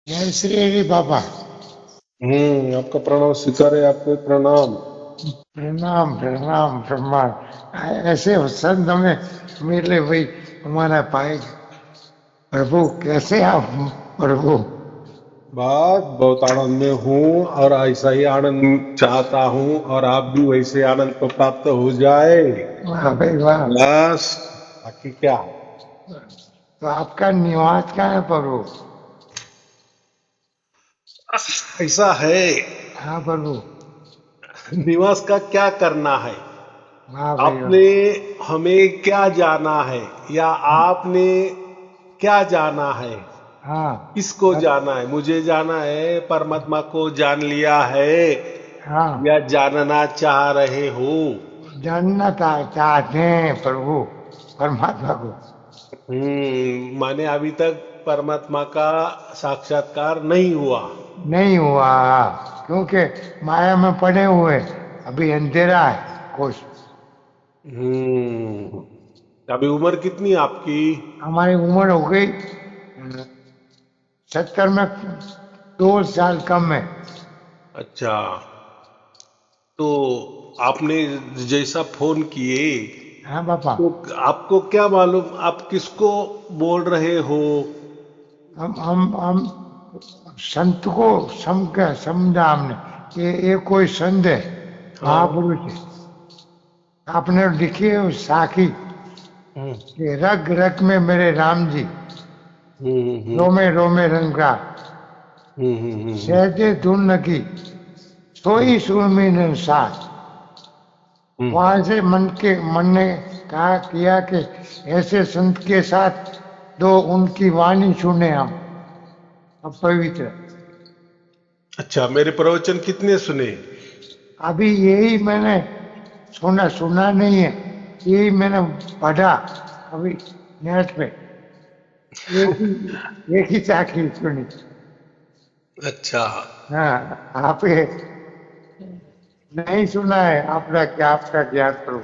जय श्री हरि बाबा। आपका प्रणाम स्वीकार है। आपको प्रणाम। प्रणाम प्रणाम प्रणाम। ऐसे संत हमें मिले भाई, हमारा पाए प्रभु। कैसे आप प्रभु? बस बहुत आनंद में हूँ और ऐसा ही आनंद चाहता हूँ और आप भी वैसे आनंद को प्राप्त हो जाए। वाह भाई वाह। बस, बाकी क्या। तो आपका निवास कहाँ है प्रभु? ऐसा है, हाँ प्रभु। निवास का क्या करना है। वाह भाई वाह। आपने हमें क्या जाना है या आपने क्या जाना है, हाँ किसको बस। जाना है। मुझे जाना है, परमात्मा को जान लिया है हाँ, या जानना चाह रहे हो। जानना चाहते हैं प्रभु परमात्मा को। माने अभी तक परमात्मा का साक्षात्कार नहीं हुआ। नहीं हुआ, क्योंकि माया में पड़े हुए, अभी अंधेरा है कुछ। हम्म अभी उम्र कितनी है आपकी? हमारी उम्र हो गई 70 में, 2 साल कम है। अच्छा, तो आपने जैसा फोन किए, हाँ पापा। तो आपको क्या मालूम आप किसको बोल रहे हो? हम संत को समझा हमने कि ये कोई संत है, हाँ। महापुरुष है। आपने लिखी है उस साखी हम्म कि रग रग में मेरे राम जी, हम्म हम्म रोमे रोमे रंगा, हम्म हम्म हम्म हम्म सहजे धुन लगी, हम्म सोई सुरमीन साथ। हम्म। वहां से मन ने कहा किया कि ऐसे संत के साथ दो उनकी वाणी सुने हम, अब पवित्र। अच्छा, मेरे प्रवचन कितने सुने? अभी यही मैंने सुना, सुना नहीं है, यही मैंने पढ़ा अभी नेट पे। एक ही चाकरी सुनी। अच्छा। हाँ, आप ये नहीं सुना है, आपका ज्ञान प्रभु।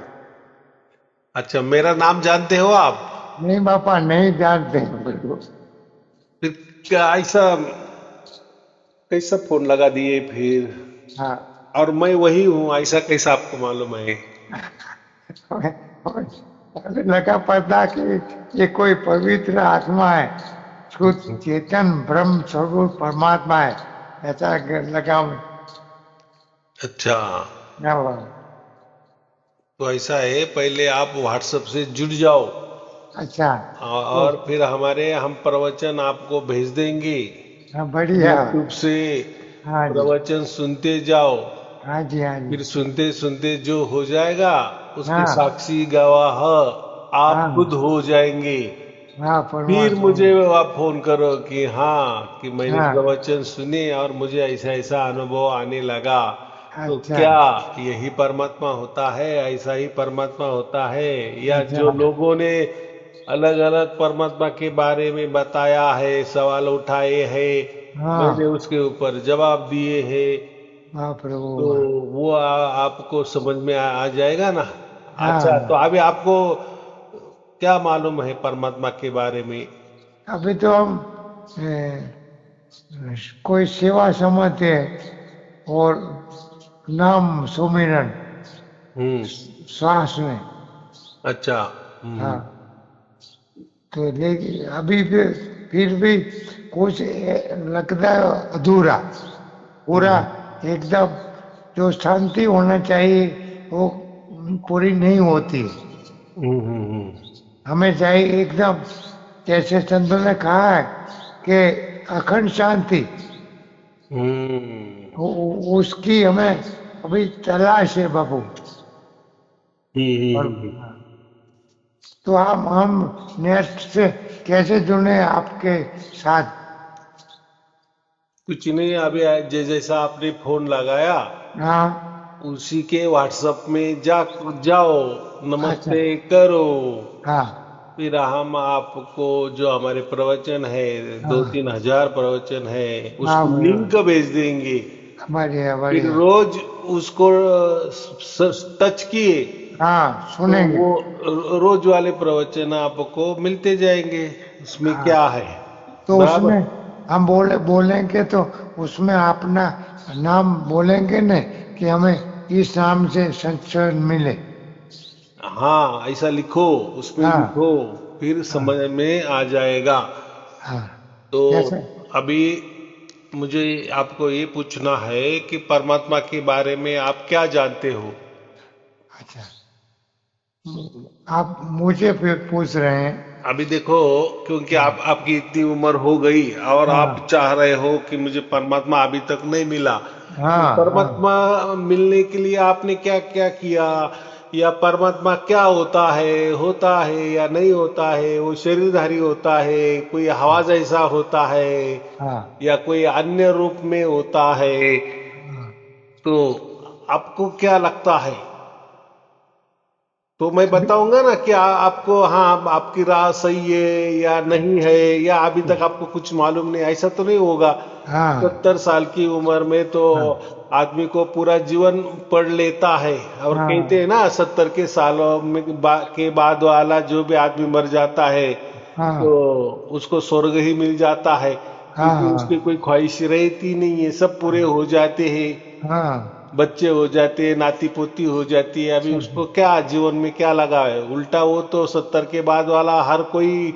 अच्छा, मेरा नाम जानते हो आप? नहीं बापा, नहीं जानते हैं प्रभु। फिर क्या ऐसा कैसा फोन लगा दिए फिर? हाँ। और मैं वही हूँ, ऐसा कैसा आपको मालूम है? हमें लगा पता कि ये कोई पवित्र आत्मा है, शुद्ध चेतन ब्रह्म स्वरूप परमात्मा है, ऐसा लगा हमें। अच्छा, हाँ, तो ऐसा है, पहले आप व्हाट्सएप से जुड़ जाओ अच्छा। तो और फिर हम प्रवचन आपको भेज देंगे। हाँ, बढ़िया। यूट्यूब से हाँ जी। प्रवचन सुनते जाओ। हाँ जी हाँ जी। फिर सुनते सुनते जो हो जाएगा, उसके हाँ साक्षी गवाह आप खुद हाँ। हो जाएंगे। हाँ फिर परमात्मा। मुझे आप फोन करो कि हाँ, कि मैंने हाँ। प्रवचन सुने और मुझे ऐसा ऐसा अनुभव आने लगा। तो अच्छा क्या यही परमात्मा होता है? ऐसा ही परमात्मा होता है या जो अच्छा। लोगों ने अलग अलग परमात्मा के बारे में बताया है, सवाल उठाए हैं, मैंने हाँ। उसके ऊपर जवाब दिए हैं, वाह प्रभु तो वाह। वो आपको समझ में आ जाएगा ना। अच्छा, तो हाँ, अभी आपको क्या मालूम है परमात्मा के बारे में? अभी तो हम कोई सेवा समझते हैं और नाम सुमिरन हम्म। श्वास में। अच्छा। हाँ, तो लेकिन अभी भी फिर भी कुछ लगता है अधूरा, पूरा हम्म एकदम जो शांति होना चाहिए वो पूरी नहीं होती। हम्म हम्म हम्म हमें चाहिए एकदम, जैसे संतों ने कहा है कि अखंड शांति, हम्म उसकी हमें अभी तलाश है बाबू। और हम्म। तो हम नेट से कैसे जुड़े आपके साथ? कुछ नहीं, अभी जैसा आपने फोन लगाया, हाँ। उसी के व्हाट्सएप में जाओ, अच्छा। नमस्ते करो। हाँ फिर हम आपको जो हमारे प्रवचन है, दो हाँ। तीन हजार प्रवचन है, हाँ उसकी भैया, लिंक भेज देंगे। बढ़िया फिर बढ़िया। रोज उसको टच किए, हाँ तो सुनेंगे। वो रोज वाले प्रवचन आपको मिलते जाएंगे। उसमें हाँ, क्या है? तो उसमें बराबर। हम बोलेंगे तो उसमें अपना नाम बोलेंगे न कि हमें इस नाम से संस्करण मिले। हाँ, ऐसा लिखो, उसमें हाँ लिखो, फिर समझ हाँ में आ जाएगा। हाँ। तो कैसे? अभी मुझे आपको ये पूछना है कि परमात्मा के बारे में आप क्या जानते हो? अच्छा, आप मुझे फिर पूछ रहे हैं। अभी देखो, क्योंकि हाँ आपकी इतनी उम्र हो गई और आप हाँ चाह रहे हो कि मुझे परमात्मा अभी तक नहीं मिला, तो हाँ हाँ परमात्मा मिलने के लिए आपने क्या क्या किया, या परमात्मा क्या होता है या नहीं होता है, वो शरीरधारी होता है, कोई हवा जैसा होता है, हाँ या कोई अन्य रूप में होता है, हाँ तो आपको क्या लगता है? तो मैं बताऊंगा ना कि आपको, हाँ, आपकी राह सही है या नहीं है, या अभी तक आपको कुछ मालूम नहीं, ऐसा तो नहीं होगा। हाँ 70 साल की उम्र में तो हाँ आदमी को पूरा जीवन पढ़ लेता है, और कहते हैं हाँ ना 70 के सालों में के बाद वाला जो भी आदमी मर जाता है, तो हाँ उसको स्वर्ग ही मिल जाता है, क्योंकि उसकी हाँ कोई ख्वाहिश रहती नहीं है, सब पूरे हो जाते हैं, हाँ बच्चे हो जाते हैं, नाती पोती हो जाती है। अभी सब। उसको क्या जीवन में क्या लगा है? उल्टा वो तो 70 के बाद वाला हर कोई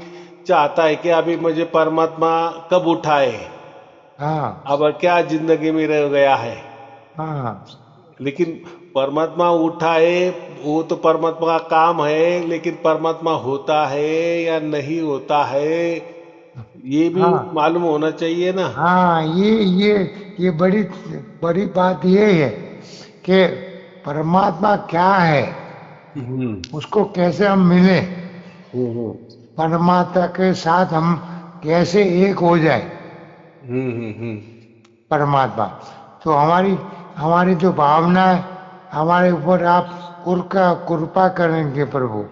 चाहता है कि अभी मुझे परमात्मा कब उठाए, हाँ अब क्या जिंदगी में रह गया है। हाँ लेकिन परमात्मा उठाए, वो तो परमात्मा का काम है, लेकिन परमात्मा होता है या नहीं होता है, ये भी हाँ मालूम होना चाहिए ना। हाँ। ये बड़ी बड़ी बात ये है कि परमात्मा क्या है, हम्म उसको कैसे हम मिले, हम्म परमात्मा के साथ हम कैसे एक हो जाए। हम्म। परमात्मा तो हमारी हमारी जो भावना है, हमारे ऊपर आप कृपा करेंगे प्रभु।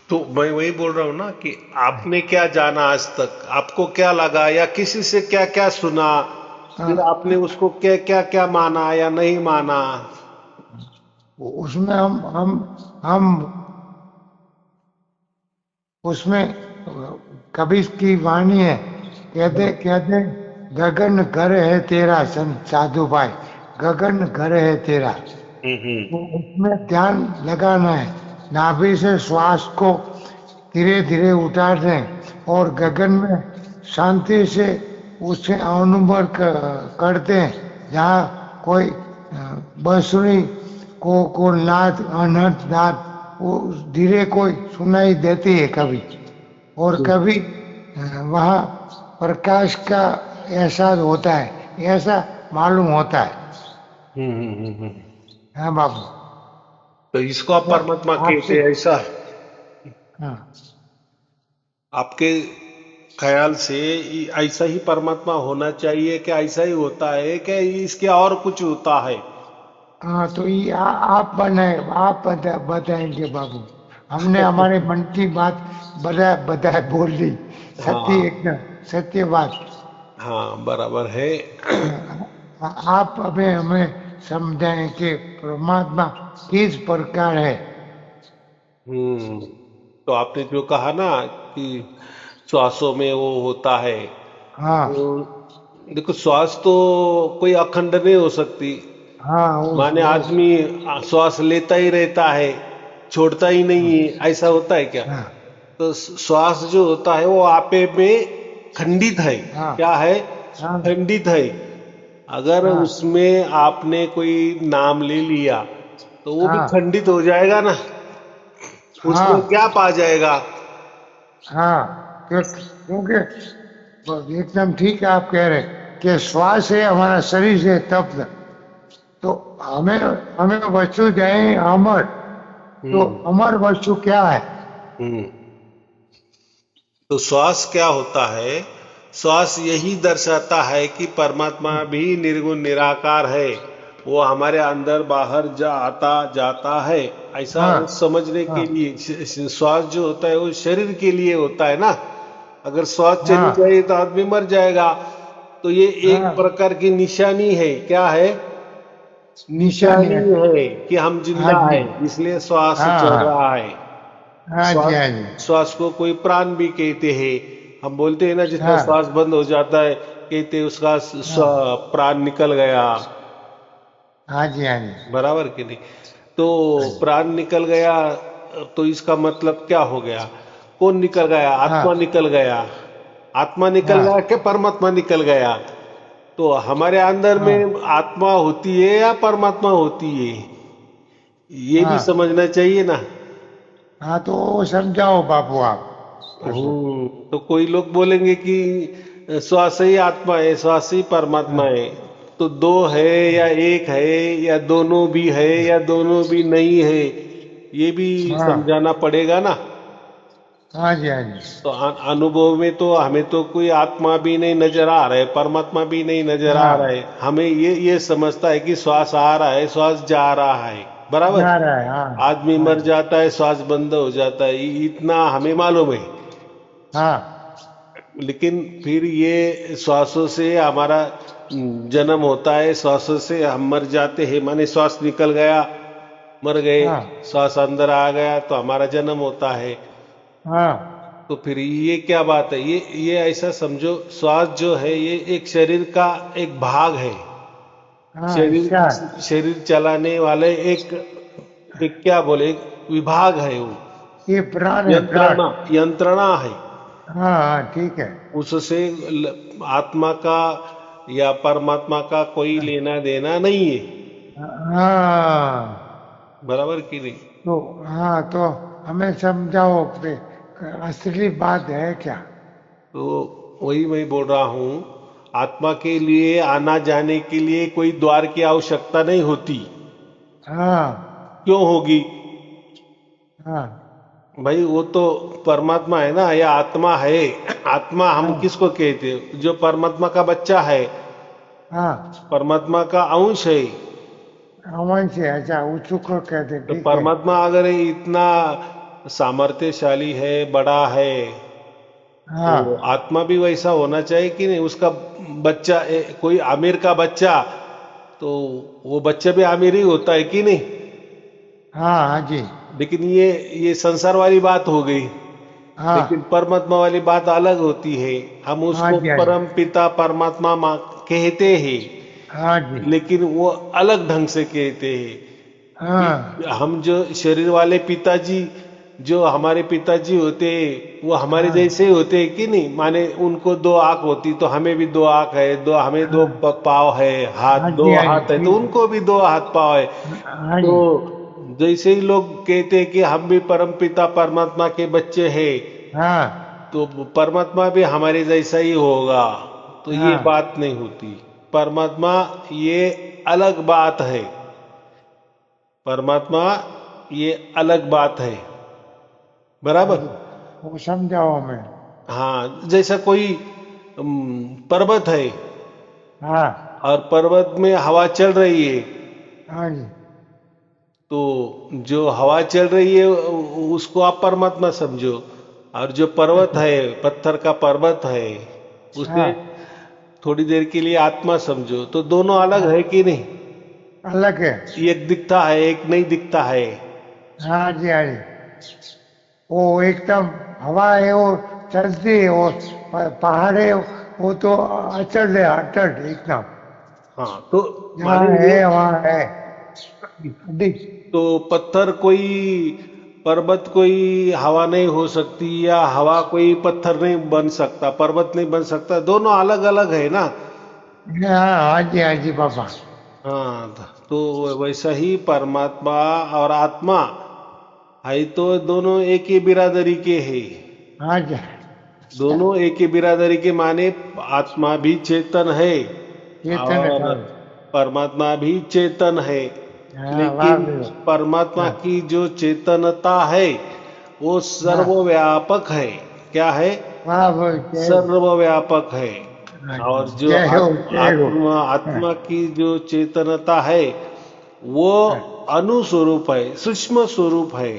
तो मैं वही बोल रहा हूँ ना कि आपने क्या जाना आज तक, आपको क्या लगा, या किसी से क्या क्या सुना, फिर हाँ, आपने उसको क्या क्या क्या माना या नहीं माना। उसमें हम उसमें कबीर की वाणी है, कहते कहते गगन घर है तेरा संत साधु भाई, गगन घर है तेरा। तो हम्म उसमें ध्यान लगाना है, नाभि से श्वास को धीरे धीरे उतारते हैं और गगन में शांति से उसे अनुभव करते हैं, जहाँ कोई बांसुरी को नाद अनहद नाद वो धीरे कोई सुनाई देती है कभी, और कभी वहाँ प्रकाश का एहसास होता है, ऐसा मालूम होता है। हम्म। हाँ बाबू। तो इसको आप तो परमात्मा कहते आपसे। हैं ऐसा? हाँ आपके ख्याल से ऐसा ही परमात्मा होना चाहिए, क्या ऐसा ही होता है, क्या इसके और कुछ होता है? हाँ, तो ये आप बनाए, बताएंगे बाबू। हमने हमारे मन की बात बताए बोल दी, सत्य हाँ एकदम सत्य बात। हाँ, बराबर है। आप हमें हमें समझाएं कि परमात्मा किस प्रकार है। हम्म। तो आपने जो कहा ना कि श्वासों में वो होता है, हाँ तो देखो, श्वास तो कोई अखंड नहीं हो सकती। हाँ माने आदमी श्वास लेता ही रहता है, छोड़ता ही नहीं है, ऐसा होता है क्या? हाँ तो श्वास जो होता है वो आपे में खंडित है। हाँ क्या है? हाँ खंडित है। अगर हाँ उसमें आपने कोई नाम ले लिया, तो वो भी हाँ खंडित हो जाएगा ना, उसमें हाँ गैप आ जाएगा। हाँ। क्योंकि एकदम ठीक है, आप कह रहे कि श्वास है हमारा शरीर से तप्त, तो हमें हमें वस्तु जाए अमर। तो हम्म अमर वस्तु क्या है? हम्म। तो श्वास क्या होता है? श्वास यही दर्शाता है कि परमात्मा भी निर्गुण निराकार है, वो हमारे अंदर बाहर आता जाता है, ऐसा हाँ वो समझने हाँ के लिए। श्वास जो होता है वो शरीर के लिए होता है ना। अगर श्वास चली हाँ जाए तो आदमी मर जाएगा। तो ये एक हाँ। प्रकार की निशानी है। क्या है? निशानी निशानी है। है कि हम हाँ जिंदा जी। है, इसलिए श्वास हाँ चल हाँ रहा है। हाँ जी श्वास हाँ जी। श्वास को कोई प्राण भी कहते हैं। हम बोलते हैं ना जिसका हाँ श्वास बंद हो जाता है, कहते उसका हाँ प्राण निकल गया। हाँ जी हाँ जी बराबर कि नहीं? तो हाँ जी प्राण निकल गया, तो इसका मतलब क्या हो गया? कौन निकल गया? आत्मा हाँ निकल गया। आत्मा निकल हाँ गया कि परमात्मा निकल गया? तो हमारे अंदर हाँ में आत्मा होती है या परमात्मा होती है, ये भी हाँ समझना चाहिए ना। हाँ, तो वो समझाओ बापू आप उसको। तो कोई लोग बोलेंगे कि श्वास ही आत्मा है, श्वास ही परमात्मा हाँ है। तो दो है या एक है, या दोनों भी है या दोनों भी नहीं है, ये भी हाँ समझाना पड़ेगा ना। हाँ जी हाँ जी तो अनुभव में तो हमें तो कोई आत्मा भी नहीं नजर आ रहा है, परमात्मा भी नहीं नजर आ रहा हाँ, है। हमें ये समझता है कि श्वास आ रहा है, श्वास जा रहा है। बराबर। जा रहा है। हाँ आदमी हाँ मर जी जाता है, श्वास बंद हो जाता है, इतना हमें मालूम है। हाँ लेकिन फिर ये श्वासों से हमारा जन्म होता है, श्वासों से हम मर जाते हैं, माने श्वास निकल गया, मर गए, हाँ श्वास अंदर आ गया तो हमारा जन्म होता है। हाँ तो फिर ये क्या बात है? ये ऐसा समझो, श्वास जो है ये एक शरीर का एक भाग है। हाँ हिस्सा है। शरीर शरीर चलाने वाले एक क्या बोले, एक विभाग है वो, ये प्राण है प्राण। यंत्रणा यंत्रणा है। हाँ हाँ ठीक है। उससे आत्मा का या परमात्मा का कोई हाँ लेना देना नहीं है। हाँ, बराबर कि नहीं? तो हाँ तो हमें समझाओ कि असली बात है क्या। तो वही मैं बोल रहा हूँ, आत्मा के लिए आना जाने के लिए कोई द्वार की आवश्यकता नहीं होती। हाँ क्यों होगी? हाँ भाई वो तो परमात्मा है ना, या आत्मा है। आत्मा हम हाँ किसको कहते हैं? जो परमात्मा का बच्चा है, हाँ, परमात्मा का अंश है। अमन से अच्छा उसको कहते हैं, तो ठीक है। परमात्मा अगर इतना सामर्थ्यशाली है, बड़ा है, तो हाँ आत्मा भी वैसा होना चाहिए कि नहीं? उसका बच्चा कोई आमिर का बच्चा, तो वो बच्चा भी आमिर ही होता है कि नहीं? हाँ हाँ जी लेकिन ये संसार वाली बात हो गई। लेकिन हाँ परमात्मा वाली बात अलग होती है। हम हाँ उसको जी हाँ जी परम पिता परमात्मा कहते हैं, हाँ जी लेकिन वो अलग ढंग से कहते हैं। हाँ हम जो शरीर वाले पिताजी, जो हमारे पिताजी होते हैं, वो हमारे हाँ जैसे ही होते हैं कि नहीं? माने उनको दो आंख होती तो हमें भी दो आंख है, दो हमें दो हाँ पाँव है, हाथ, दो हाँ जी हाथ है तो ठीक है। उनको भी दो हाथ पाँव है। हाँ तो जी जैसे ही लोग कहते हैं कि हम भी परम पिता परमात्मा के बच्चे हैं, हाँ तो परमात्मा भी हमारे जैसा ही होगा, तो ये हाँ बात नहीं होती। परमात्मा ये अलग बात है। परमात्मा ये अलग बात है। हाँ बराबर। जी, वो समझाओ हमें। हाँ, जैसा कोई पर्वत है, हाँ और पर्वत में हवा चल रही है, हाँ जी तो जो हवा चल रही है उसको आप परमात्मा समझो, और जो पर्वत अच्छा है, पत्थर का पर्वत है, उसे हाँ थोड़ी देर के लिए आत्मा समझो। तो दोनों अलग हाँ है कि नहीं? अलग है। एक दिखता है, एक नहीं दिखता है। हाँ जी हाँ जी, वो एकदम हवा है वो चलती है, वो पहाड़ है वो तो अचल है, अटल एकदम। हाँ, तो जहाँ मानेंगे। है वहाँ है। अधिक। तो पत्थर कोई, पर्वत कोई हवा नहीं हो सकती, या हवा कोई पत्थर नहीं बन सकता, पर्वत नहीं बन सकता, दोनों अलग अलग है ना। हाँ हाँ जी पापा। हाँ, तो वैसा ही परमात्मा और आत्मा है, तो दोनों एक ही बिरादरी के हैं। हाँ जी दोनों एक ही बिरादरी के, माने आत्मा भी चेतन है चेतन है और हाँ। परमात्मा भी चेतन है। हाँ वाह लेकिन भी वाह। परमात्मा हाँ की जो चेतनता है वो हाँ सर्वव्यापक है। क्या है? वाह भाई जय हो। सर्वव्यापक है। हाँ, और जो जय हो जय हो। आत्मा हाँ आत्मा की जो चेतनता है वो हाँ अनुस्वरूप है, सूक्ष्म स्वरूप है।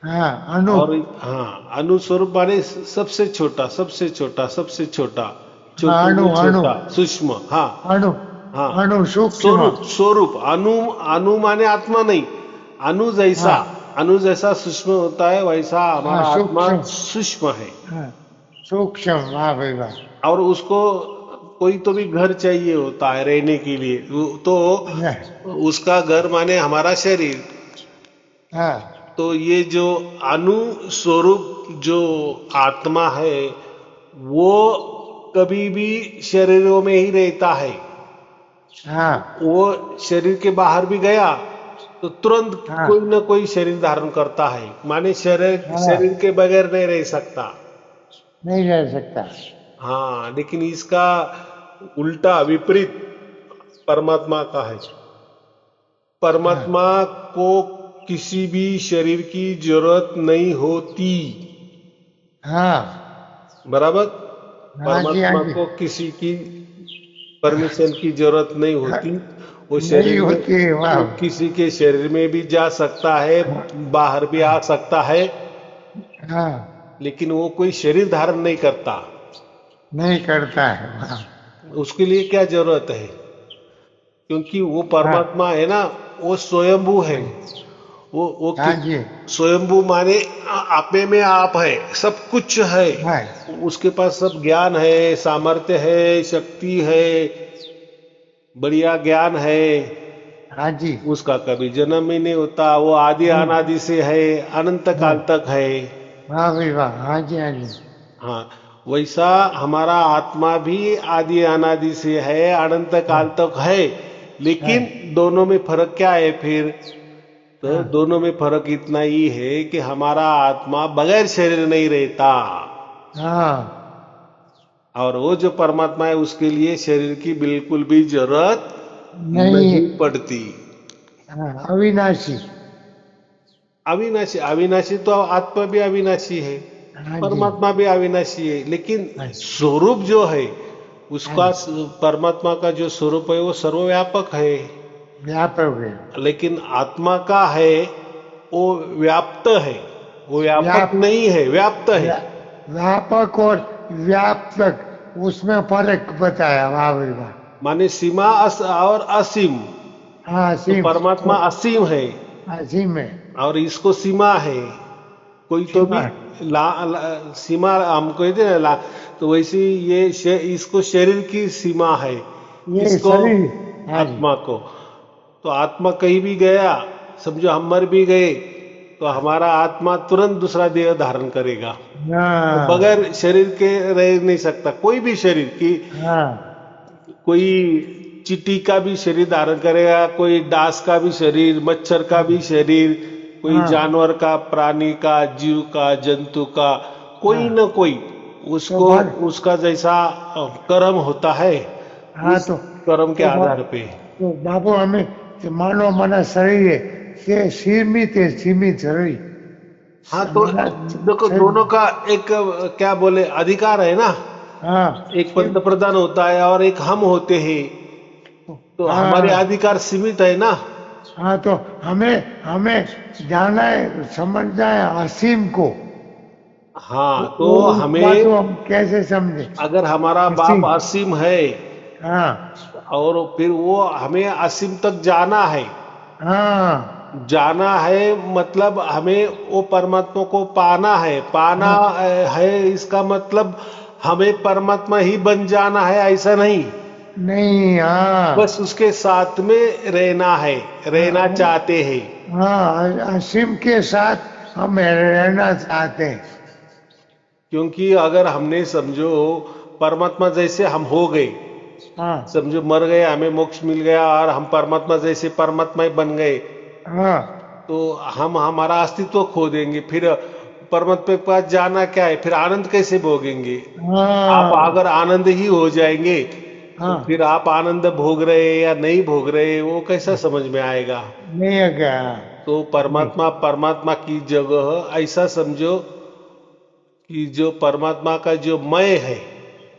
हाँ, अनु। और हाँ, अनुस्वरूप माने सबसे छोटा, सबसे छोटा, सबसे छोटा, हाँ छोटे अणु में अणु छोटा, सूक्ष्म। हाँ अणु हाँ, अणु सूक्ष्म। स्वरूप स्वरूप, अनु, अनु माने आत्मा नहीं, अनु जैसा, हाँ अनु जैसा सूक्ष्म होता है, वैसा हाँ हमारा आत्मा सूक्ष्म। सूक्ष्म है। हाँ सूक्ष्म, वाह भाई वाह। और उसको कोई तो भी घर चाहिए होता है रहने के लिए, तो उसका घर माने हमारा शरीर। हाँ तो ये जो अणु स्वरूप जो आत्मा है वो कभी भी शरीरों में ही रहता है। हाँ वो शरीर के बाहर भी गया तो तुरंत हाँ कोई ना कोई शरीर धारण करता है, माने शरीर हाँ, शरीर के बगैर नहीं रह सकता। नहीं रह सकता। हाँ, लेकिन इसका उल्टा विपरीत परमात्मा का है। हाँ परमात्मा को किसी भी शरीर की जरूरत नहीं होती। हाँ बराबर। हाँ जी, हाँ परमात्मा जी। को किसी की परमिशन की जरूरत नहीं हाँ, होती। वो नहीं शरीर में, होती है, वाह। वो किसी के शरीर में भी जा सकता है, हाँ बाहर भी आ हाँ सकता है, हाँ, लेकिन वो कोई शरीर धारण नहीं करता। नहीं करता है, वाह। उसके लिए क्या जरूरत है? क्योंकि वो हाँ परमात्मा है ना, वो स्वयंभू है। वो हाँ जी, स्वयंभू माने आपे में आप है, सब कुछ है। है, उसके पास सब ज्ञान है, सामर्थ्य है, शक्ति है, बढ़िया ज्ञान है। हाँ जी। उसका कभी जन्म ही नहीं होता, वो आदि नहीं, अनादि से है, अनंत काल हाँ, तक है। वाह भाई वाह, हाँ जी, हाँ जी। हाँ, वैसा हमारा आत्मा भी आदि अनादि से है, अनंत काल हाँ तक है। है, लेकिन दोनों में फर्क क्या है फिर? तो हाँ दोनों में फर्क इतना ही है कि हमारा आत्मा बगैर शरीर नहीं रहता, हाँ, और वो जो परमात्मा है उसके लिए शरीर की बिल्कुल भी जरूरत नहीं, नहीं पड़ती। हाँ, अविनाशी। अविनाशी, अविनाशी तो आत्मा भी अविनाशी है, हाँ जी, परमात्मा भी अविनाशी है, लेकिन हाँ स्वरूप जो है हाँ उसका, जी, परमात्मा का जो स्वरूप है वो सर्वव्यापक है। व्यापक है। लेकिन आत्मा का है वो व्याप्त है, वो व्यापक व्याप नहीं है, व्याप्त है। व्या, व्यापक और व्यापक, उसमें फर्क बताया, वाह भाई वाह। माने सीमा और असीम। हाँ, तो असीम परमात्मा और असीम है असीम है। और इसको सीमा है। कोई तो भी सीमा, सीमा हम कहते हैं ना तो वैसे ये इसको शरीर की सीमा है। ये किसको? शरीर, हाँ जी, आत्मा को। तो आत्मा कहीं भी गया, समझो हम मर भी गए, तो हमारा आत्मा तुरंत दूसरा देह धारण करेगा। वो हाँ बगैर शरीर के रह नहीं सकता। कोई भी शरीर की, हाँ कोई चींटी का भी शरीर धारण करेगा, कोई डांस का भी शरीर, मच्छर का भी शरीर, कोई हाँ जानवर का, प्राणी का, जीव का, जंतु का, कोई हाँ, न कोई तो उसको भाग, उसका जैसा कर्म होता है, हाँ उस कर्म के आधार पे। तो बाबू हमें जो मानव मना शरीर है, ये सीमित है, सीमित शरीर। हाँ, तो हमारा देखो दोनों शरीर, का एक क्या बोले अधिकार है ना। हाँ एक पंत प्रधान होता है और एक हम होते हैं, तो हमारे हाँ अधिकार सीमित है ना। हाँ, तो हमें हमें जाना है, समझना है असीम को। हाँ, तो वो उस बात हमें, को हम कैसे समझे? अगर हमारा बाप असीम, असीम है हाँ और फिर वो हमें असीम तक जाना है, हाँ जाना है मतलब हमें वो परमात्मा को पाना है, पाना हाँ, है इसका मतलब हमें परमात्मा ही बन जाना है ऐसा नहीं। नहीं, बस हाँ उसके साथ में रहना है, रहना हाँ चाहते हैं। हाँ, असीम के साथ हम रहना चाहते हैं। क्योंकि अगर हमने समझो परमात्मा जैसे हम हो गए, हाँ समझो मर गए, हमें मोक्ष मिल गया और हम परमात्मा जैसे परमात्मा ही बन गए, हाँ तो हम हमारा अस्तित्व खो देंगे। फिर परमात्मा के पास जाना क्या है? फिर आनंद कैसे भोगेंगे? आप हाँ अगर आनंद ही हो जाएंगे तो हाँ, फिर आप आनंद भोग रहे या नहीं भोग रहे वो कैसा समझ में आएगा? नहीं है क्या? तो जी, परमात्मा, परमात्मा की जगह ऐसा समझो कि जो परमात्मा का जो मय है,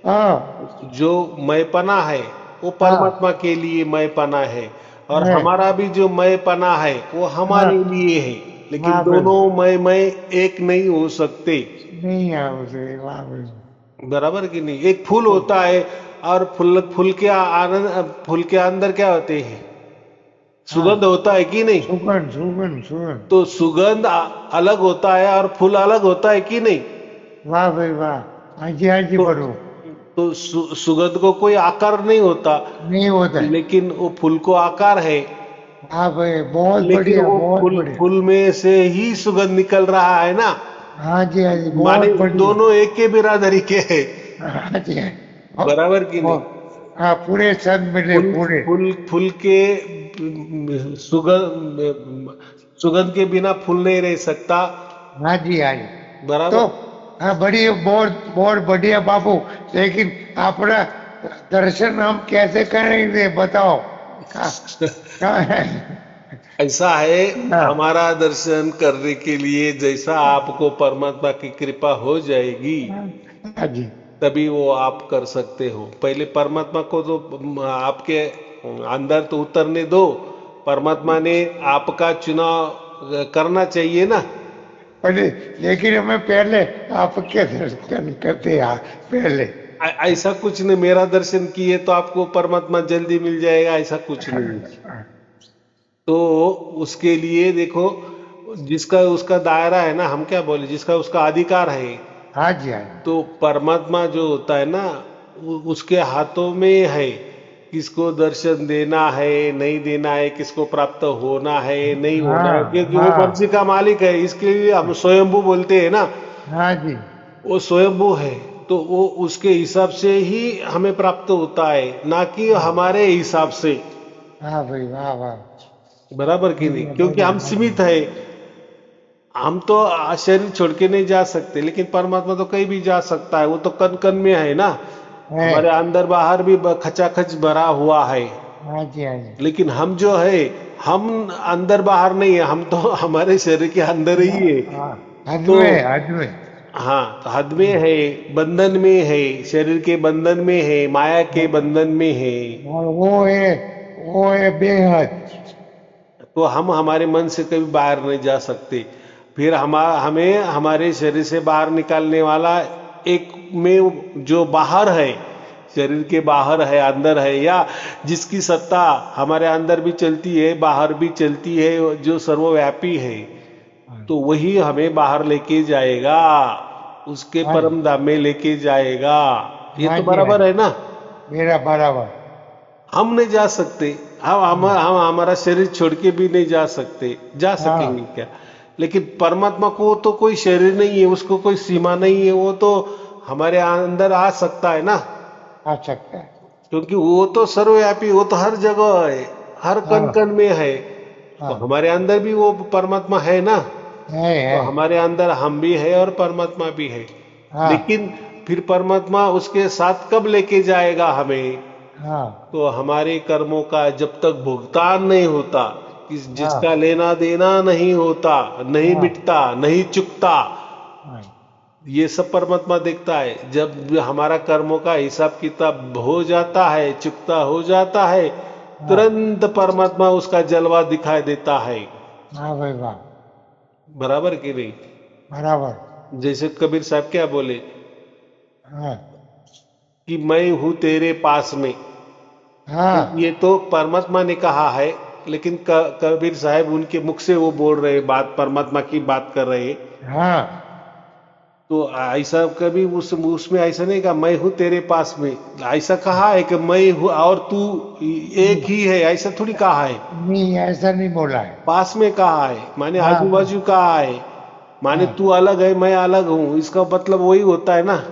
हाँ जो मयपना है, वो हाँ परमात्मा के लिए मयपना है, और है, हमारा भी जो मयपना है वो हाँ, हमारे लिए है। लेकिन वहाँ पे दोनों मय एक नहीं हो सकते। नहीं है, उसे वहाँ पे बराबर कि नहीं? एक फूल होता है और फूल, फूल के आनंद, फूल के अंदर क्या होते हैं? हाँ, सुगंध होता है कि नहीं? सुगंध सुगंध सुगंध, तो सुगंध अलग होता है और फूल अलग होता है कि नहीं? वाह भाई वाह। हाँ जी तो बरो तो सुगंध को कोई आकार नहीं होता, नहीं होता है। लेकिन वो फूल को आकार है। हाँ भाई बहुत लेकिन बढ़िया वो बहुत फूल बढ़िया। फूल में से ही सुगंध निकल रहा है ना। हाँ जी माने बहुत बढ़िया। दोनों एक के बिरादरी के हैं। हाँ जी हाँ बराबर की नहीं। हाँ, पूरे सब मिले फूल पूरे। फूल फूल के सुगंध सुगंध के बिना फूल नहीं रह सकता। हाँ जी तो बराबर। हाँ बड़ी बहुत बहुत बढ़िया बाबू। लेकिन अपना दर्शन हम कैसे करेंगे बताओ। कहाँ कहाँ है। ऐसा है, हाँ हमारा दर्शन करने के लिए जैसा आपको परमात्मा की कृपा हो जाएगी, हाँ जी तभी वो आप कर सकते हो। पहले परमात्मा को तो आपके अंदर तो उतरने दो। परमात्मा ने आपका चुनाव करना चाहिए ना। पहले लेकिन हमें पहले आपके दर्शन करते हैं पहले। ऐसा कुछ नहीं, मेरा दर्शन किए तो आपको परमात्मा जल्दी मिल जाएगा, ऐसा कुछ नहीं। तो उसके लिए देखो, जिसका उसका दायरा है ना, हम क्या बोले, जिसका उसका अधिकार है। हाँ तो परमात्मा जो होता है ना, उसके हाथों में है, किसको दर्शन देना है नहीं देना है, किसको प्राप्त होना है नहीं होना है, हाँ क्योंकि वो मर्जी हाँ का मालिक है। इसके लिए हम स्वयंभू बोलते हैं ना। हाँ जी वो स्वयंभू है, तो वो उसके हिसाब से ही हमें प्राप्त होता है, ना कि हमारे हिसाब से। हाँ भाई वाह वाह। बराबर कि नहीं, बढ़िया क्योंकि बढ़िया हम बढ़िया। सीमित है। हम तो शरीर छोड़ के नहीं जा सकते, लेकिन परमात्मा तो कहीं भी जा सकता है। वो तो कण कण में है ना। है हमारे अंदर बाहर भी खचाखच भरा हुआ है। हाँ जी लेकिन हम जो है, हम अंदर बाहर नहीं है, हम तो हमारे शरीर के अंदर ही है। हाँ हद तो में हद में। हाँ, तो हद में है, बंधन में है, शरीर के बंधन में है, माया के बंधन में है। और वो है बेहद। तो हम हमारे मन से कभी बाहर नहीं जा सकते। फिर हमें हमारे शरीर से बाहर निकालने वाला एक में जो बाहर है, शरीर के बाहर है अंदर है, या जिसकी सत्ता हमारे अंदर भी चलती है बाहर भी चलती है, जो सर्वव्यापी है, हाँ तो वही हमें बाहर लेके जाएगा, उसके हाँ परम धाम में लेके जाएगा। ये तो हाँ बराबर जी है ना। मेरा बराबर। हम नहीं जा सकते। हम हमारा शरीर छोड़ के भी नहीं जा सकते, जा सकेंगे हाँ क्या। लेकिन परमात्मा को तो कोई शरीर नहीं है, उसको कोई सीमा नहीं है, वो तो हमारे अंदर आ सकता है ना। आ सकता है। क्योंकि वो तो सर्वव्यापी, वो तो हर जगह है, हर कण हाँ कण में है। तो हाँ हमारे अंदर भी वो परमात्मा है ना। तो है हमारे अंदर हम भी है और परमात्मा भी है। हाँ लेकिन फिर परमात्मा उसके साथ कब लेके जाएगा हमें। हाँ तो हमारे कर्मों का जब तक भुगतान नहीं होता, जिसका हाँ लेना देना नहीं होता, नहीं हाँ मिटता नहीं चुकता, हाँ ये सब परमात्मा देखता है। जब हमारा कर्मों का हिसाब किताब हो जाता है, चुकता हो जाता है, हाँ तुरंत परमात्मा उसका जलवा दिखाई देता है। हाँ भाई वाह बराबर कि नहीं। बराबर। जैसे कबीर साहब क्या बोले हाँ कि मैं हूं तेरे पास में। तो हाँ ये तो परमात्मा ने कहा है, लेकिन कबीर साहब उनके मुख से वो बोल रहे, बात परमात्मा की बात कर रहे। हाँ तो ऐसा कभी उसमें ऐसा नहीं कहा मैं हूं तेरे पास में। ऐसा कहा है कि मैं हूं और तू एक नहीं ही है, ऐसा थोड़ी कहा है। नहीं, ऐसा नहीं बोला है। पास में कहा है, माने हाँ आजू बाजू कहा है। माने हाँ तू अलग है मैं अलग हूं, इसका मतलब वही होता है ना।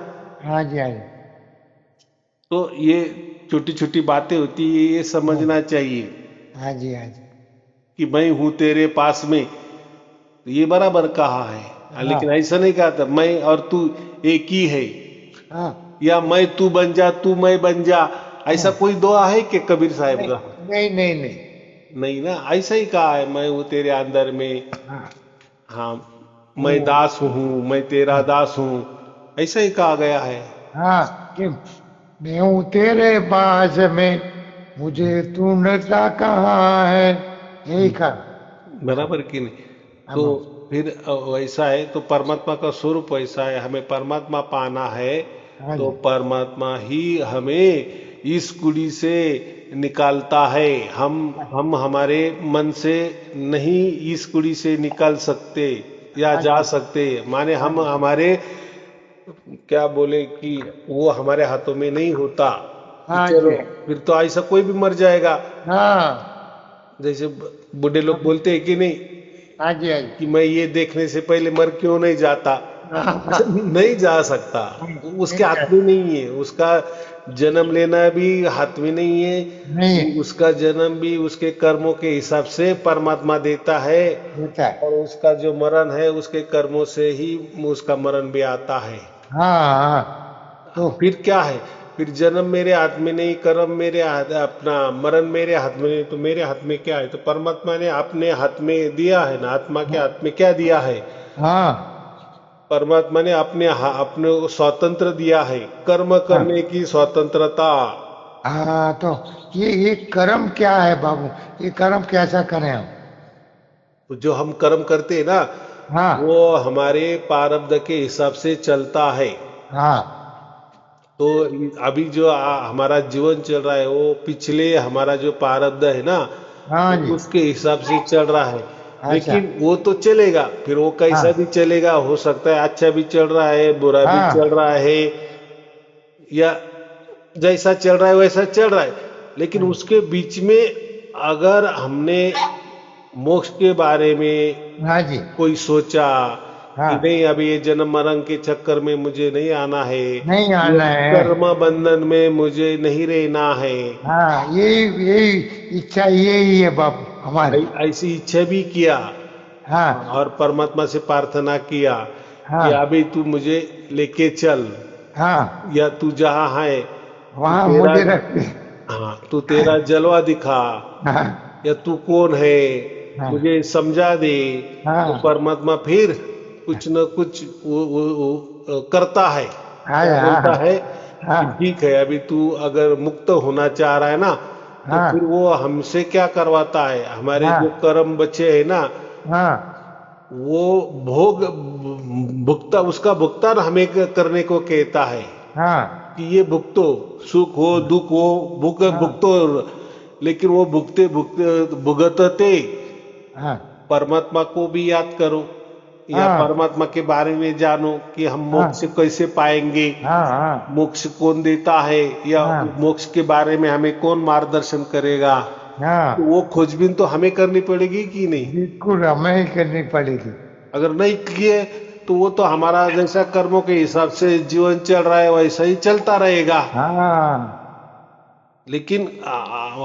हाँ जी तो ये छोटी छोटी बातें होती है, ये हाँ समझना चाहिए हाँ जी कि मैं हूं तेरे पास में। तो ये बराबर कहा है। लेकिन हाँ ऐसा नहीं कहा था मैं और तू एक ही है, हाँ या मैं तू बन जा तू मैं बन जा। ऐसा हाँ कोई दुआ है कि कबीर साहब नहीं का। नहीं नहीं नहीं। नहीं ना, ऐसा ही कहा है मैं हूं तेरे अंदर में। हाँ हाँ, मैं वो दास हूं, मैं तेरा हाँ दास हूं, ऐसा ही कहा गया है। हाँ कि मैं हूँ तेरे पास में, मुझे तू नचा कहाँ है। यही कहा। हाँ बराबर कि नहीं। तो हम फिर वैसा है, तो परमात्मा का स्वरूप वैसा है। हमें परमात्मा पाना है, हाँ तो जी परमात्मा ही हमें इस कुड़ी से निकालता है। हम हमारे मन से नहीं इस कुड़ी से निकल सकते या हाँ जा जी सकते। माने हाँ हम जी हमारे क्या बोले कि वो हमारे हाथों में नहीं होता कि हाँ चलो, जी। फिर तो ऐसा कोई भी मर जाएगा। हाँ जैसे बूढ़े लोग बोलते हैं कि नहीं, हाँ जी। हाँ जी। कि मैं ये देखने से पहले मर क्यों नहीं जाता। हाँ, नहीं जा सकता, उसके नहीं हाथ में नहीं है। उसका जन्म लेना भी हाथ में नहीं है। नहीं उसका जन्म भी उसके कर्मों के हिसाब से परमात्मा देता है, होता है। और उसका जो मरण है उसके कर्मों से ही उसका मरण भी आता है। हाँ हाँ। तो फिर क्या है, फिर जन्म मेरे हाथ में नहीं, कर्म मेरे हाथ, अपना मरण मेरे हाथ में नहीं, तो मेरे हाथ में क्या है? तो परमात्मा ने अपने हाथ में दिया है ना। आत्मा के हाथ में क्या दिया है? हाँ परमात्मा ने अपने को स्वतंत्र दिया है, कर्म हाँ करने की स्वतंत्रता। हाँ। तो ये कर्म क्या है बाबू? ये कर्म कैसा करें हम? तो जो हम कर्म करते हैं ना, हाँ वो हमारे प्रारब्ध के हिसाब से चलता है। हाँ। तो अभी जो हमारा जीवन चल रहा है, वो पिछले हमारा जो प्रारब्ध है ना, हाँ तो जी। उसके हिसाब से चल रहा है। अच्छा। लेकिन वो तो चलेगा, फिर वो कैसा भी हाँ चलेगा। हो सकता है अच्छा भी चल रहा है, बुरा भी चल हाँ रहा है, या जैसा चल रहा है वैसा चल रहा है। लेकिन हाँ उसके बीच में अगर हमने मोक्ष के बारे में हाँ जी। कोई सोचा कि हाँ, नहीं, अभी ये जन्म मरण के चक्कर में मुझे नहीं आना है, नहीं ये आना है। कर्म बंधन में मुझे नहीं रहना है, हाँ, यही यही इच्छा यही है बाबू हमारी। ऐसी इच्छा भी किया, हाँ और परमात्मा से प्रार्थना किया कि हाँ अभी तू मुझे लेके चल, हाँ। या तू जहाँ है, तू वहाँ तेरा, मुझे रखते। हाँ, तू तेरा जलवा दिखा, हाँ या तू कौन है, हाँ मुझे समझा दे। तो हाँ परमात्मा फिर कुछ न कुछ करता है। हाँ क्या बोलता हाँ है हाँ कि ठीक है, अभी तू अगर मुक्त होना चाह रहा है ना, तो फिर हाँ वो हमसे क्या करवाता है, हमारे जो हाँ कर्म बचे है ना, हाँ वो भोग भुगता उसका भुगतान हमें करने को कहता है हाँ कि ये भुगतो, सुख हो दुख हो, हाँ भुगतो। लेकिन वो भुगते भुगते भुगतते हाँ परमात्मा को भी याद करो, या हाँ परमात्मा के बारे में जानो कि हम मोक्ष हाँ कैसे पाएंगे, हाँ हाँ मोक्ष कौन देता है, या हाँ मोक्ष के बारे में हमें कौन मार्गदर्शन करेगा। तो हाँ। वो खोजबीन तो हमें करनी पड़ेगी कि नहीं? बिल्कुल हमें ही करनी पड़ेगी। अगर नहीं किए तो वो तो हमारा जैसा कर्मों के हिसाब से जीवन चल रहा है वैसा ही चलता रहेगा। हाँ लेकिन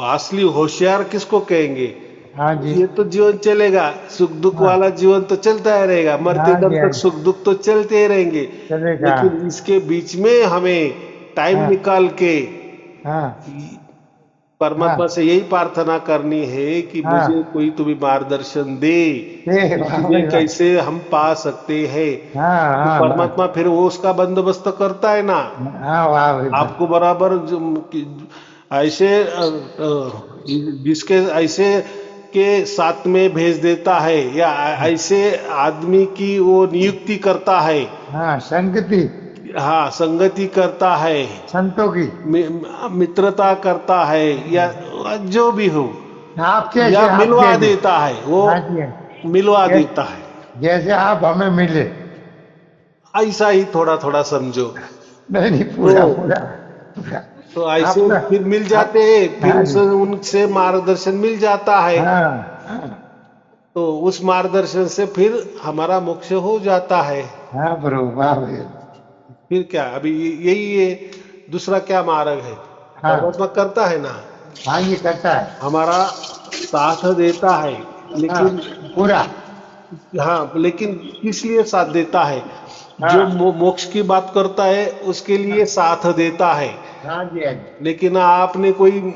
असली होशियार किसको कहेंगे? हाँ जी। ये तो जीवन चलेगा, सुख दुख हाँ वाला जीवन तो चलता ही रहेगा, मरते हाँ दम जी। हाँ तक जी। सुख दुख तो चलते ही रहेंगे। चलेगा। लेकिन इसके बीच में हमें टाइम हाँ निकाल के हाँ परमात्मा हाँ से यही प्रार्थना करनी है कि मुझे हाँ। कोई तुम्हें मार्गदर्शन दे कि वाह तुझे भाई वाह। कैसे हम पा सकते हैं। हाँ तो हाँ परमात्मा फिर वो उसका बंदोबस्त करता है ना, हाँ। वाह भाई वाह। आपको बराबर ऐसे जिसके ऐसे के साथ में भेज देता है, या ऐसे आदमी की वो नियुक्ति करता है। हाँ, संगति हाँ, संगति करता है, संतों की। मित्रता करता है, या जो भी हो, आप जैसे या आप मिलवा जैसे। देता है वो, हाँ जी। मिलवा जैसे देता है। जैसे आप हमें मिले। ऐसा ही थोड़ा थोड़ा समझो। नहीं नहीं, तो पूरा पूरा पूरा। तो आप ऐसे तो फिर मिल आप। जाते हैं, फिर हाँ उस जी। उनसे मार्गदर्शन मिल जाता है। हाँ हाँ तो उस मार्गदर्शन से फिर हमारा मोक्ष हो जाता है। हाँ ब्रो, वाह भाई। फिर क्या, अभी यही है, दूसरा क्या मार्ग है? हाँ परमात्मा करता है ना, हाँ, ये करता है। हमारा साथ देता है। हाँ, लेकिन पूरा। हाँ, लेकिन किस लिए साथ देता है? जो हाँ मोक्ष की बात करता है उसके लिए हाँ साथ देता है। हाँ जी। हाँ जी। लेकिन आपने कोई ये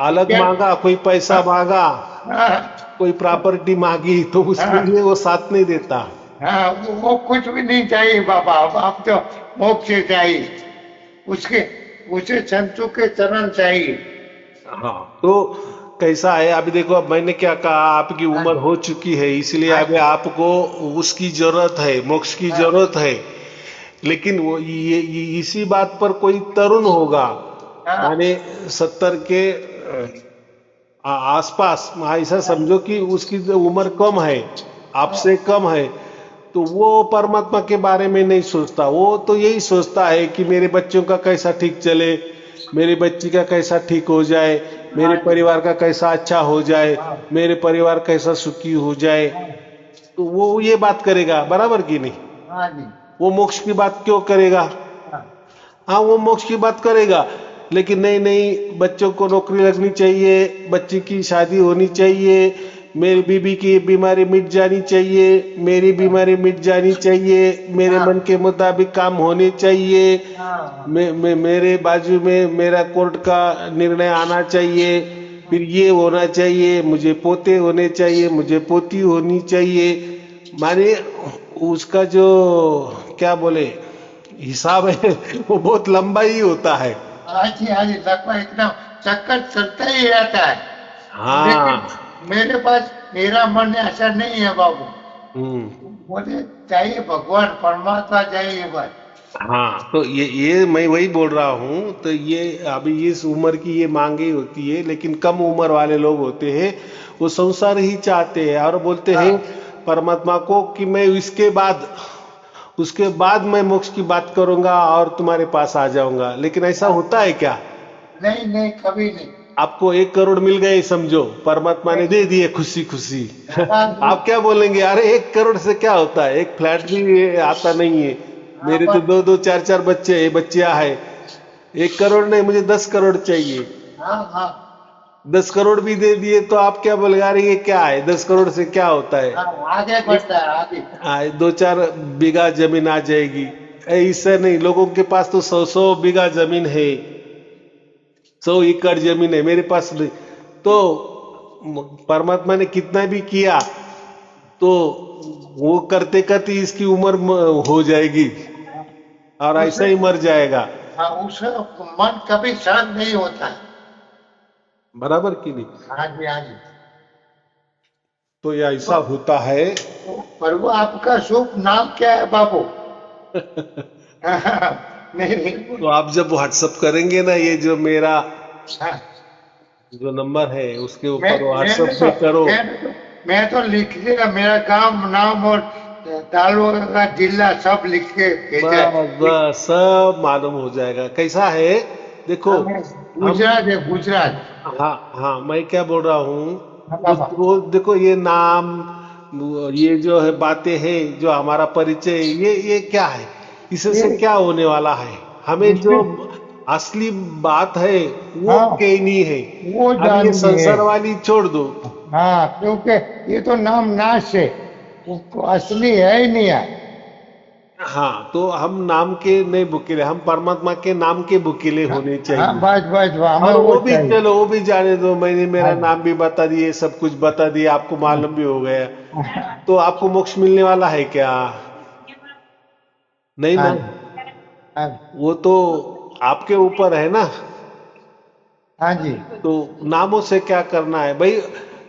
अलग क्या? मांगा, कोई पैसा हाँ मांगा, हाँ कोई प्रॉपर्टी मांगी, तो उसके हाँ लिए वो साथ नहीं देता। हाँ। वो कुछ भी नहीं चाहिए बाबा, अब आप तो मोक्ष चाहिए। उसके उसे संतों के चरण चाहिए। हाँ, तो कैसा है, अभी देखो, अब मैंने क्या कहा, आपकी हाँ उम्र हो चुकी है, इसलिए हाँ अभी जी। आपको उसकी जरूरत है, मोक्ष की हाँ जरूरत है। लेकिन वो ये इसी बात पर कोई तरुण होगा, हाँ माने 70 के आसपास, ऐसा समझो कि उसकी जो उम्र कम है, हाँ आपसे कम है, तो वो परमात्मा के बारे में नहीं सोचता, वो तो यही सोचता है कि मेरे बच्चों का कैसा ठीक चले, मेरी बच्ची का कैसा ठीक हो जाए, मेरे हाँ जी। परिवार का कैसा अच्छा हो जाए, हाँ मेरे परिवार कैसा सुखी हो जाए। हाँ तो वो ये बात करेगा, बराबर की नहीं? हाँ जी। वो मोक्ष की बात क्यों करेगा? हाँ हाँ, वो मोक्ष की बात करेगा, लेकिन नहीं नहीं, बच्चों को नौकरी लगनी चाहिए, बच्ची की शादी होनी चाहिए, मेरी बीबी की बीमारी मिट जानी चाहिए, मेरी बीमारी मिट जानी चाहिए, मेरे हाँ मन के मुताबिक काम होने चाहिए, हाँ मेरे बाजू में मेरा कोर्ट का निर्णय आना चाहिए, फिर ये होना चाहिए, मुझे पोते होने चाहिए, मुझे पोती होनी चाहिए। माने उसका जो क्या बोले हिसाब है वो बहुत लंबा ही होता है। हाँ जी। हाँ जी, लगभग एकदम चक्कर चलता ही रहता है। लेकिन हाँ। मेरे पास मेरा मन ऐसा नहीं है बाबू। हम्म। मुझे चाहिए भगवान परमात्मा चाहिए बस। हाँ, तो ये मैं वही बोल रहा हूँ, तो ये अभी इस उम्र की ये मांगे होती है, लेकिन कम उम्र वाले लोग होते हैं वो संसार ही चाहते हैं और बोलते हाँ हैं परमात्मा को कि मैं इसके बाद उसके बाद मैं मोक्ष की बात करूंगा और तुम्हारे पास आ जाऊंगा, लेकिन ऐसा हाँ। होता है क्या? नहीं नहीं, कभी नहीं। आपको 1 करोड़ मिल गए समझो, परमात्मा ने नहीं। दे दिए खुशी खुशी हाँ जी। आप क्या बोलेंगे? अरे 1 करोड़ से क्या होता है, एक फ्लैट भी आता नहीं है, हाँ मेरे तो पर 2 2 4 4 बच्चे बच्चियां है, 1 करोड़ नहीं, मुझे 10 करोड़ चाहिए। हाँ हाँ 10 करोड़ भी दे दिए तो आप क्या बोलेंगे? अरे ये क्या है, 10 करोड़ से क्या होता है? हाँ, आगे एक बढ़ता है आगे। 2 4 बीघा जमीन आ जाएगी। ऐसा नहीं, लोगों के पास तो 100 100 बीघा जमीन है, 100 एकड़ जमीन है, मेरे पास नहीं। तो परमात्मा ने कितना भी किया तो वो करते करते इसकी उम्र हो जाएगी और ऐसा उसे ही मर जाएगा। हाँ, उसे मन कभी शांत नहीं होता है। बराबर की नहीं? हाँ जी। हाँ जी। तो ये तो, ऐसा होता है। तो प्रभु आपका शुभ नाम क्या है बाबू? नहीं नहीं। तो आप जब व्हाट्सअप करेंगे ना, ये जो मेरा हाँ, जो नंबर है उसके मैं ऊपर व्हाट्सएप मैंने तो में करो। मैंने तो मैं तो लिख दिया, मेरा गांव नाम और तालुका का जिला सब लिख के भेजा है। बस बस सब मालूम हो जाएगा कैसा है। देखो, हाँ, मैं हम गुजरात है गुजरात। हाँ हाँ, मैं क्या बोल रहा हूँ, हाँ बाबा। वो देखो ये नाम, ये जो है बातें हैं, जो हमारा परिचय, ये क्या है, इससे ये क्या होने वाला है? हमें जो इसमें असली बात है वो हाँ कहनी है। वो अब ये जाननी है। संसार वाली छोड़ दो। हाँ, क्योंकि ये तो नाम नाश है, वो असली है ही नहीं है। हाँ, तो हम नाम के नहीं भूखे, हम परमात्मा के नाम के भूखे हाँ होने हाँ, चाहिए। बस बस हमें और वो वो भी चाहिए। चलो, वो भी जाने दो, मैंने मेरा हाँ नाम भी बता दिए, सब कुछ बता दिया, आपको मालूम भी हो गया, हाँ तो आपको मोक्ष मिलने वाला है क्या? नहीं हाँ ना। हाँ वो तो आपके ऊपर है ना। हाँ जी। तो नामों से क्या करना है भाई?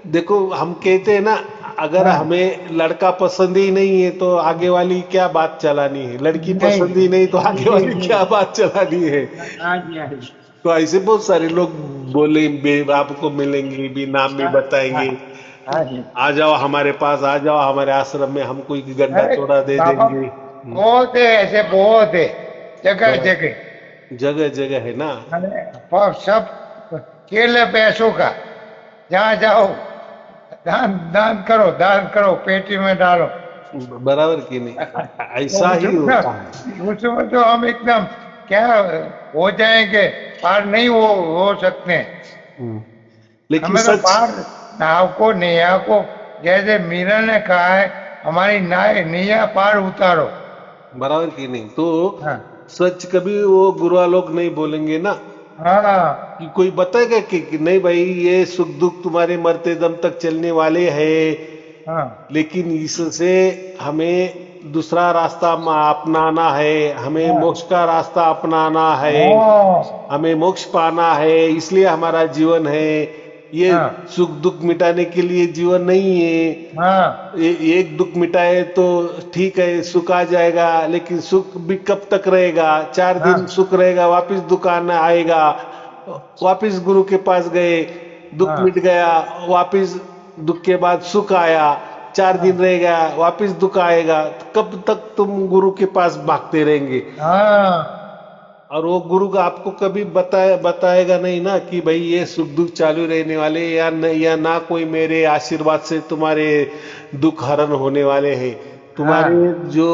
देखो, हम कहते हैं ना, अगर हाँ हमें लड़का पसंद ही नहीं है तो आगे वाली क्या बात चलानी है, लड़की नहीं पसंद ही नहीं तो आगे जी वाली जी। क्या बात चलानी है? हाँ जी। हाँ जी। तो ऐसे बहुत सारे लोग बोले आपको मिलेंगे भी, नाम भी हाँ हाँ बताएंगे, हाँ जी। आ जाओ हमारे पास, आ जाओ हमारे आश्रम में, हम कोई गंडा अरे चोरा दे बाबा, देंगे। बहुत है ऐसे, बहुत है, जगह बराबर, जगह। जगह जगह है ना। अरे सब केले पैसों का, जहाँ जाओ दान दान करो, दान करो, पेटी में डालो। बराबर की नहीं? तो ऐसा ही होता है। उसमें तो हम एकदम क्या हो जाएंगे, पार नहीं हो सकते हैं। हम्म। लेकिन हमें तो सच, पार, नाव को नैया को, जैसे मीरा ने कहा है, हमारी नाय नैया पार उतारो। बराबर की नहीं? तो हाँ सच कभी वो गुरुआ लोग नहीं बोलेंगे ना, हाँ कि कोई बताएगा कि नहीं भाई, ये सुख दुख तुम्हारे मरते दम तक चलने वाले हैं, हाँ लेकिन इससे हमें दूसरा रास्ता अपनाना है, हमें हाँ मोक्ष का रास्ता अपनाना है, हाँ हमें मोक्ष पाना है, इसलिए हमारा जीवन है। ये हाँ सुख दुख मिटाने के लिए जीवन नहीं है। हाँ एक दुख मिटाए तो ठीक है, सुख आ जाएगा, लेकिन सुख भी कब तक रहेगा? 4 दिन हाँ सुख रहेगा, वापिस दुख आना आएगा, वापिस गुरु के पास गए, दुख हाँ मिट गया, वापिस दुख के बाद सुख आया, 4 दिन रहेगा वापिस दुख आएगा, तो कब तक तुम गुरु के पास भागते रहेंगे? हाँ और वो गुरु का आपको कभी बताएगा नहीं ना कि भाई ये सुख दुख चालू रहने वाले, या ना कोई मेरे आशीर्वाद से तुम्हारे दुख हरण होने वाले हैं। तुम्हारे जो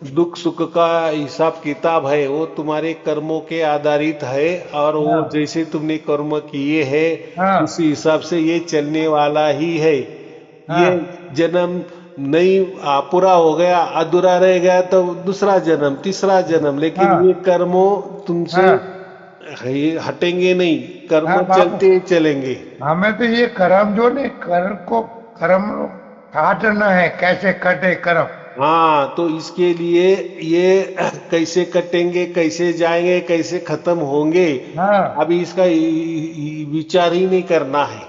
दुख सुख का हिसाब किताब है वो तुम्हारे कर्मों के आधारित है, और वो जैसे तुमने कर्म किए हैं उसी हिसाब से ये चलने वाला ही है। ये जन्म नहीं पूरा हो गया, अधूरा रह गया तो दूसरा जन्म, तीसरा जन्म, लेकिन ये कर्मों तुमसे हटेंगे नहीं, कर्म चलते चलेंगे। हमें तो ये कर्म जो नहीं, कर्म काटना है, कैसे कटे कर्म। हाँ, तो इसके लिए ये कैसे कटेंगे, कैसे जाएंगे, कैसे खत्म होंगे, अभी इसका विचार ही नहीं करना है।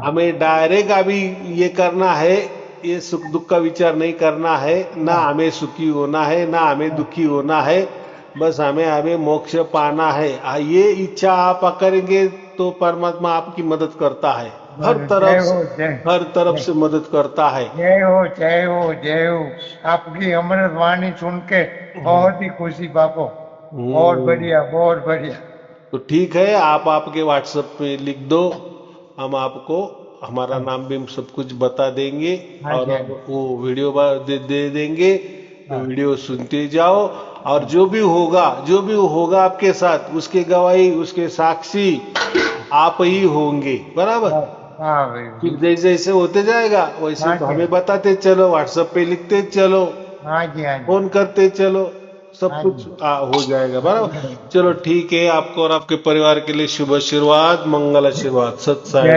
हमें डायरेक्ट अभी ये करना है, ये सुख दुख का विचार नहीं करना है, ना हमें सुखी होना है ना हमें दुखी होना है, बस हमें मोक्ष पाना है। ये इच्छा आप करेंगे तो परमात्मा आपकी मदद करता है, हर तरफ से मदद करता है। जय हो जय हो जय हो। आपकी अमृत वाणी सुन के बहुत ही खुशी बापू, बहुत बढ़िया बहुत बढ़िया। तो ठीक है, आप आपके व्हाट्सएप पे लिख दो, हम आपको हमारा नाम भी सब कुछ बता देंगे, और वो वीडियो दे देंगे, तो वीडियो सुनते जाओ, और जो भी होगा आपके साथ, उसके गवाही उसके साक्षी आप ही होंगे, बराबर। फिर जैसे जैसे होते जाएगा वैसे हमें बताते चलो, व्हाट्सएप पे लिखते चलो, फोन करते चलो, सब कुछ हो जाएगा, बराबर। चलो ठीक है, आपको और आपके परिवार के लिए शुभ आशीर्वाद, मंगल आशीर्वाद, सत्साई।